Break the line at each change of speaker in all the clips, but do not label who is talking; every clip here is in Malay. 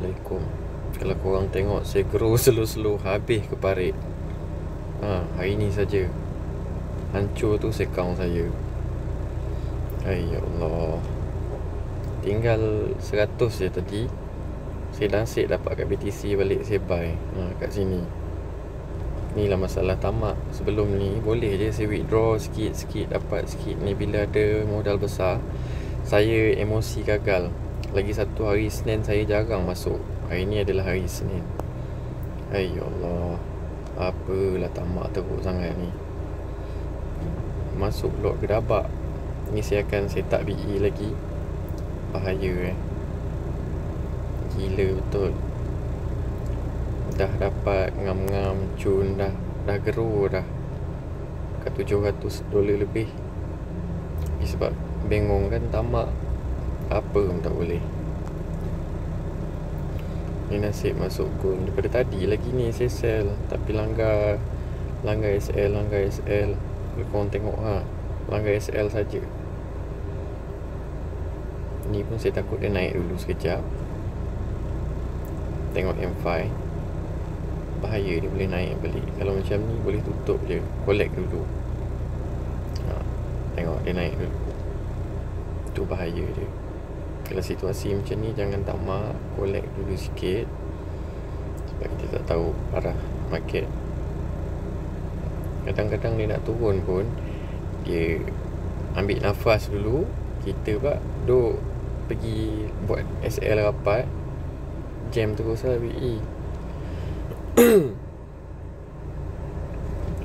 Assalamualaikum. Kalau korang tengok saya grow slow-slow habis ke parit. Hari ni saja hancur tu sekang saya. Ya Allah. Tinggal 100 je tadi. Saya nasib dapat kat BTC balik saya buy kat sini. Inilah masalah tamak. Sebelum ni boleh je saya withdraw sikit-sikit, dapat sikit ni. Bila ada modal besar, saya emosi gagal. Lagi satu hari Senin saya jarang masuk. Hari ni adalah hari Senin. Ya Allah, apalah tamak teruk sangat ni. Masuk lot gedabak. Ni saya akan set up BE lagi. Bahaya gila betul. Dah dapat ngam-ngam cun, dah gerur dah kat $700 lebih. Tapi sebab bengong kan, tamak, apa pun tak boleh. Ni nasib masuk goal. Daripada tadi lagi ni saya sell, tapi langgar SL. Kalau korang tengok langgar SL saja. Ni pun saya takut dia naik dulu sekejap. Tengok M5, bahaya dia boleh naik balik. Kalau macam ni boleh tutup je, collect dulu. Tengok dia naik dulu, tu bahaya dia. Kalau situasi macam ni jangan tamak, collect dulu sikit. Sebab kita tak tahu arah market. Kadang-kadang dia nak turun pun, dia ambil nafas dulu. Kita duk pergi buat SL rapat, jam terus lah BE.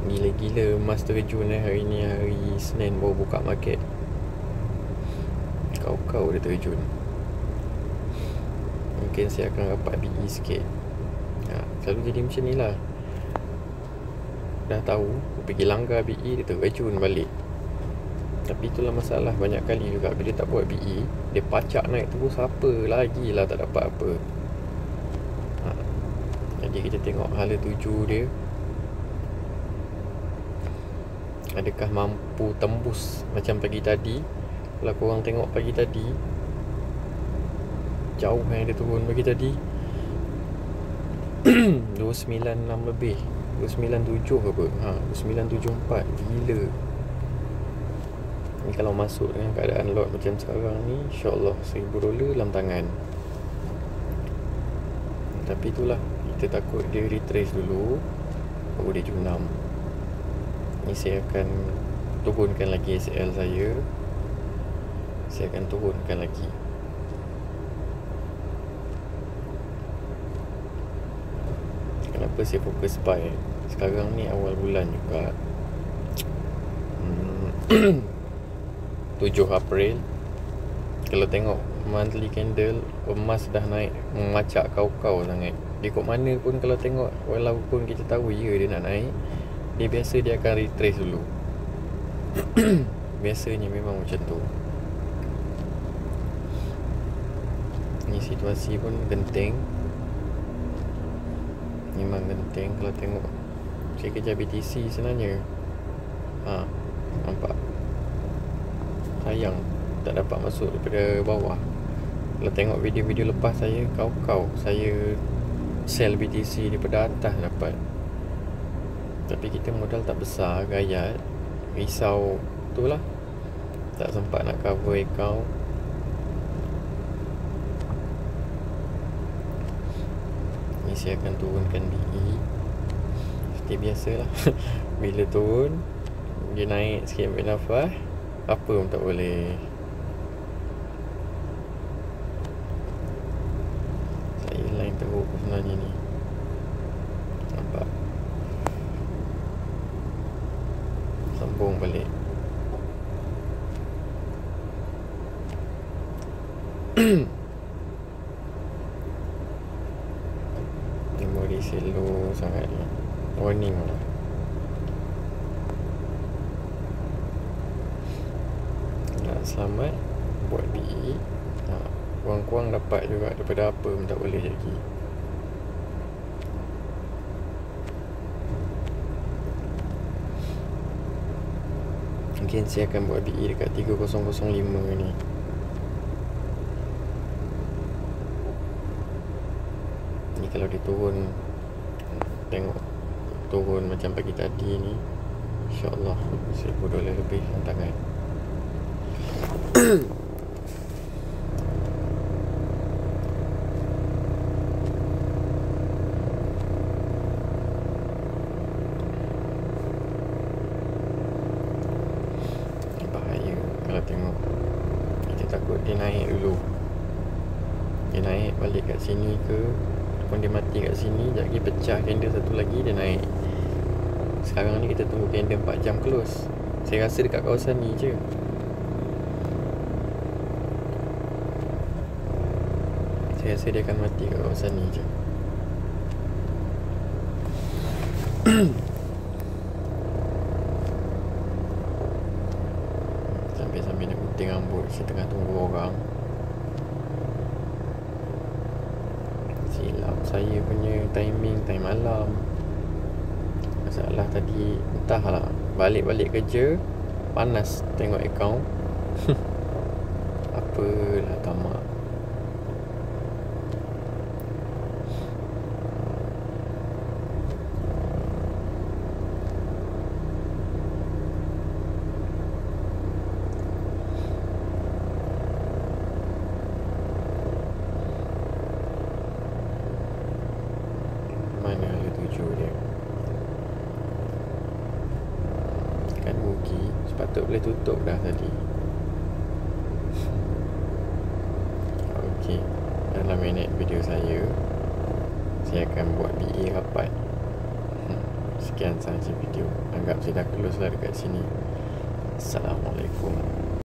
Gila-gila emas terjun hari ni, hari Senin baru buka market. Kau dia terjun. Mungkin saya akan rapat BE sikit. Selalu jadi macam ni lah. Dah tahu pergi langgar BE, dia terjun balik. Tapi itulah masalah banyak kali juga. Bila tak buat BE, dia pacak naik terus, apa lagi lah tak dapat apa. Jadi kita tengok hala tuju dia, adakah mampu tembus macam pagi tadi. Kalau korang tengok pagi tadi, jauh yang dia turun pagi tadi. 296 lebih, 297 ke apa, 2974. Gila. Ni kalau masuk dengan keadaan lot macam sekarang ni, InsyaAllah $1000 dalam tangan. Tapi itulah, kita takut dia retrace dulu, baru dia junam. Ni saya akan turunkan lagi SL saya. Saya akan turunkan lagi. Kenapa saya fokus buy sekarang ni, awal bulan juga. 7 April. Kalau tengok monthly candle, emas dah naik memacak kau-kau sangat. Dia kot mana pun kalau tengok, walaupun kita tahu dia nak naik, dia biasa dia akan retrace dulu. Biasanya memang macam tu. Ni situasi pun genting. Memang genting. Kalau tengok, saya kejar BTC sebenarnya. Nampak? Sayang tak dapat masuk daripada bawah. Kalau tengok video-video lepas saya, saya sell BTC daripada atas dapat. Tapi kita modal tak besar, gayat, risau, itulah, tak sempat nak cover account. Ni saya akan turunkan BE seperti biasalah. Bila turun, dia naik sikit, ambil nafas, apa pun tak boleh. Saya line teruk sebenarnya ni. Nampak? Sambung balik. Memori slow sangat ni. Warning lah. Selamat buat BE. Kuang-kuang dapat juga daripada apa pun tak boleh lagi. Mungkin saya akan buat BE dekat 3005 ni. kalau dia turun, tengok turun macam pagi tadi ni, InsyaAllah $1,000 lebih hantaran. Bahaya kalau tengok. Kita takut dia naik dulu, dia naik balik kat sini ke, ataupun dia mati kat sini, sekejap lagi pecah candle satu lagi, dia naik. Sekarang ni kita tunggu candle 4 jam close. Saya rasa dekat kawasan ni je. Saya rasa dia akan mati kat kawasan ni je. Sambil-sambil nak gunting rambut, saya tengah tunggu orang. Silap saya punya timing, time malam. Masalah tadi, entahlah, balik-balik kerja panas tengok akaun. Apalah tamak. Mana ada 7 dia? Kan rugi. Sepatut boleh tutup dah tadi. Okey, dalam minit video saya akan buat BA rapat. Sekian sahaja video. Anggap saya dah close lah dekat sini. Assalamualaikum.